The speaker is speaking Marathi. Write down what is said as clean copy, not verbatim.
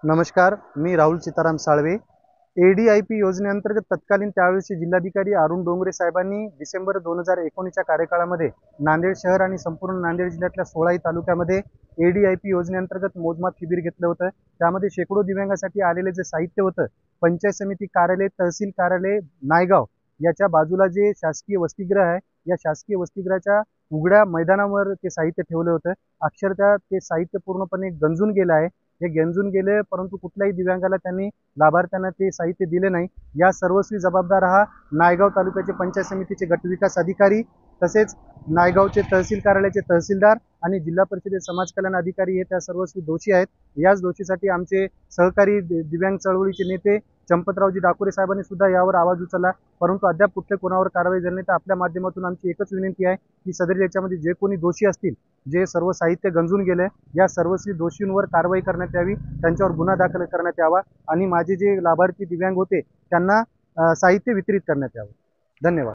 नमस्कार, मी राहुल सीताराम साळवे। ADIP योजनेअंतर्गत तत्कालीन त्यावेळेचे जिल्हाधिकारी अरुण डोंगरे साहेबांनी डिसेंबर 2019च्या कार्यकाळामध्ये नांदेड शहर आणि संपूर्ण नांदेड जिल्ह्यातल्या 16 तालुक्यामध्ये ADIP योजनेअंतर्गत मोजमाप शिबिर घेतलं होतं। त्यामध्ये शेकडो दिव्यांगासाठी आलेले जे साहित्य होतं, पंचायत समिती कार्यालय, तहसील कार्यालय नायगाव याच्या बाजूला जे शासकीय वसतिगृह आहे, या शासकीय वसतिगृहाच्या उघड्या मैदानावर ते साहित्य ठेवलं होतं। अक्षरशः ते साहित्य पूर्णपणे गंजून गेलं आहे। हे गंजून गेले, परंतु कुठल्याही दिव्यांगाला त्यांनी लाभार्थ्यांना ते साहित्य दिले नाही। या सर्वस्वी जबाबदार हा नायगाव तालुक्याचे पंचायत समितीचे गटविकास अधिकारी, तसेच नायगावचे तहसील कार्यालयाचे तहसीलदार आणि जिल्हा परिषदेचे समाज कल्याण अधिकारी हे त्या सर्वस्वी दोषी आहेत। याच दोषीसाठी आमचे सहकारी दिव्यांग चळवळीचे नेते चंपतरावजी डाकुरे साहेबांनी सुद्धा यावर आवाज उचलला, परंतु अद्याप कुठले कोणावर कारवाई झाली नाही। तर आपल्या माध्यमातून आमची एकच विनंती आहे की सदर याच्यामध्ये जे कोणी दोषी असतील, जे सर्व साहित्य गंजून गेले, या सर्वस्वी दोषींवर कारवाई करण्यात यावी, त्यांच्यावर गुन्हा दाखल करण्यात यावा आणि माझे जे लाभार्थी दिव्यांग होते त्यांना साहित्य वितरित करण्यात यावे। धन्यवाद।